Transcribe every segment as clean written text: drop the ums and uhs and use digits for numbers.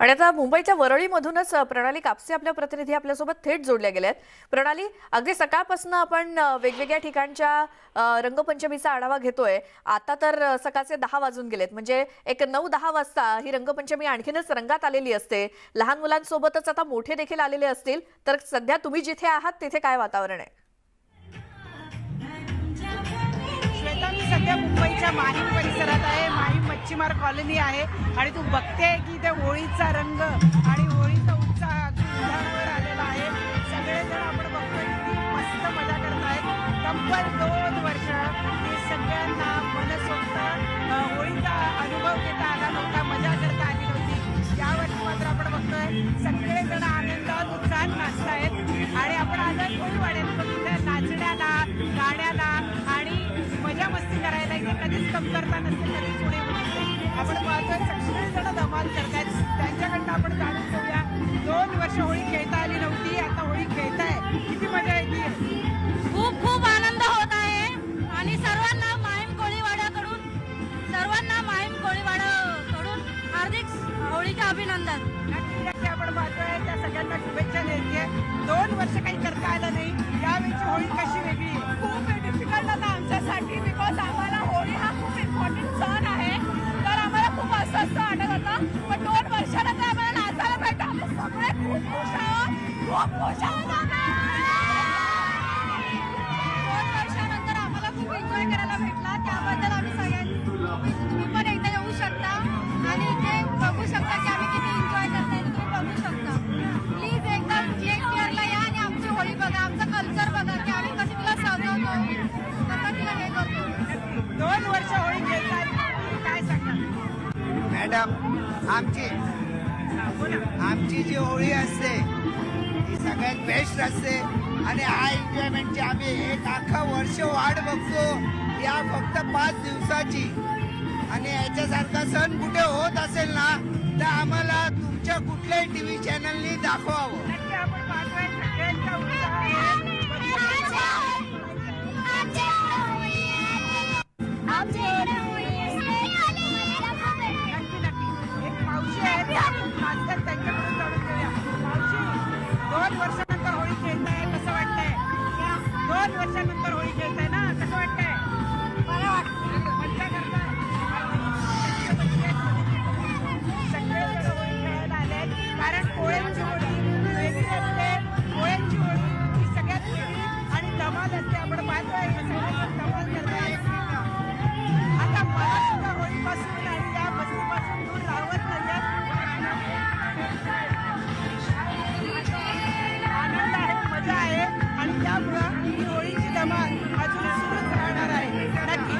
आणि आता मुंबईच्या वरळीमधूनच प्रणाली कापसे आपल्या प्रतिनिधी आपल्यासोबत थेट जोडल्या गेल्यात। प्रणाली, अगदी सकाळपासून आपण वेगवेगळ्या ठिकाणच्या रंगपंचमीचा आढावा घेतोय। आता तर सकाळचे 10 वाजून गेलेत, म्हणजे एक 9-10 वाजता ही रंगपंचमी आणखीनच रंगात आलेली असते। लहान मुलांसोबतच आता मोठे देखील आलेले असतील, तर सध्या तुम्ही जिथे आहात तिथे काय वातावरण आहे? सध्या मुंबईच्या माहीम परिसरात आहे। माहीम मच्छीमार कॉलनी आहे आणि तू बघते की ते होळीचा रंग आणि होळीचा उत्साह उधाणावर आलेला आहे। सगळेजण आपण बघतोय की मस्त मजा करतायत। तब्बल 2 वर्ष हे सगळ्यांना मनसोक्त होळीचा अनुभव घेता आला नव्हता, मजा करता आली नव्हती। यावर्षी मात्र आपण बघतोय सगळेजण आनंदात उत्साहात नाचतायत आणि आपण आझाद कोळीवाड्यात बघितलं नाचण्याला, गाण्याला आणि मजा मस्ती करायला इथे कधीच कमतरता नसते, कधीच उणे नसते। आपण पाहतोय सगळेजण धमाल करतायत। त्यांच्याकडनं आपण जाणून घेऊया, 2 वर्ष होळी खेळता आली नव्हती, आता होळी खेळताय, किती मजा येते? खूप आनंद होत आहे आणि सर्वांना माहीम कोळीवाडाकडून हार्दिक होळीचे अभिनंदन। नक्की आपण पाहतोय त्या सगळ्यांना शुभेच्छा द्यायची। 2 वर्ष काही करता आलं नाही, यावेळी होळी कशी वेगळी आहे? खूप डिफिकल्ट होता आमच्यासाठी, बिकॉज आम्हाला होळी हा खूप इम्पॉर्टंट सण आहे, तर आम्हाला खूप अस्वस्थ वाटत होतं। पण 2 वर्षानंतर आम्हाला नाचायला भेटलं, आम्ही सगळे खूप खुश आहोत, खूप खुश आहोत आम्ही। 2 वर्षानंतर आम्हाला खूप एन्जॉय करायला भेटला, त्याबद्दल आम्ही सगळ्यांनी तुम्ही पण एकदा येऊ शकता आणि इथे बघू शकता की आम्ही किती एन्जॉय करताय, तुम्ही बघू शकता। प्लीज एकदा केअरला या आणि आमची होळी बघा, आमचं कल्चर बघा की आम्ही कशी तिला सजवतो, कसं तिला हे करतो। 2 वर्ष होळी खेळताय, काय सांगणार? मॅडम, आमची जी होळी असते ती सगळ्यात बेस्ट असते आणि हा एन्जॉयमेंटची आम्ही एक अख्खं वर्ष वाट बघतो, या फक्त 5 दिवसाची। आणि याच्यासारखा सण कुठे होत असेल ना, तर आम्हाला तुमच्या कुठल्याही TV चॅनलनी दाखवावं। नक्की आपण पाहतोय सगळ्यांचा उत्साह आहे। नक्की एक मावशी आहे, नाचतात, त्यांच्याकडून जाणून घेऊया। मावशी, 2 वर्षानंतर होळी खेळताय, कसं वाटतंय? 2 वर्षानंतर होळी खेळताय ना, कसं वाटतंय? मला वाटतं मजा करताय? सगळेजण होळी खेळायला आले, कारण पोळ्यांची होळी वेगळी असते। पोळ्यांची होळी ही सगळ्यात वेगळी आणि धमाल असते। आपण पाहतोय हे सगळेजण धमाल करताय। आता मला सुद्धा होळीपासून आणि या मस्तीपासून दूर राहत नाहीये। आनंद आहे, मजा आहे आणि त्यामुळं ही होळीची धमाल अजून सुरूच राहणार आहे। नक्की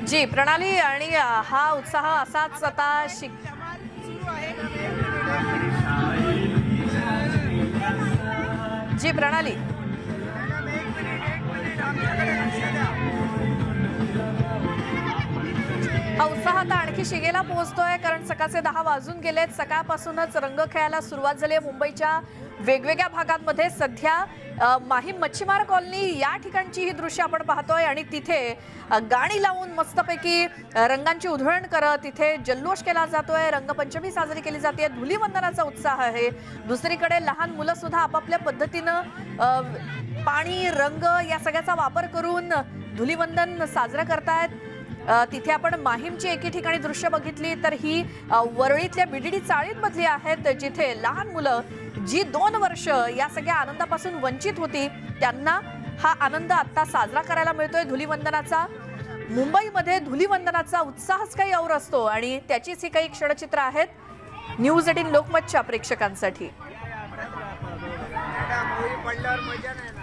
जी प्रणाली, आणि हा उत्साह असाच आता धमाल सुरू आहे। जी प्रणाली, हा उत्साह आता आणखी शिगेला पोहोचतोय, कारण सकाळचे 10 वाजून गेलेत। सकाळपासूनच रंग खेळायला सुरुवात झाली आहे मुंबईच्या वेगवेगळ्या भागांमध्ये। सध्या माहीम मच्छीमार कॉलनी या ठिकाणची ही दृश्य आपण पाहतोय आणि तिथे गाणी लावून मस्तपैकी रंगांची उधळण करत तिथे जल्लोष केला जातोय, रंगपंचमी साजरी केली जाते, धुलीवंदनाचा उत्साह आहे। दुसरीकडे लहान मुलं सुद्धा आपापल्या पद्धतीनं पाणी, रंग या सगळ्याचा वापर करून धुलीवंदन साजरं करतायत। तिथे आपण माहीमची एके ठिकाणी दृश्य बघितली, तर ही वरळीतल्या बीडीडी चाळींमधली आहेत, जिथे लहान मुलं जी 2 वर्ष या सगळ्या आनंदापासून वंचित होती, त्यांना हा आनंद आता साजरा करायला मिळतोय धुलीवंदनाचा। मुंबईमध्ये धुलीवंदनाचा उत्साहच काही और असतो आणि त्याचीच ही काही क्षणचित्र आहेत न्यूज 18 लोकमतच्या प्रेक्षकांसाठी। मॅडम, होळी पडल्यावर मजा नाही ना।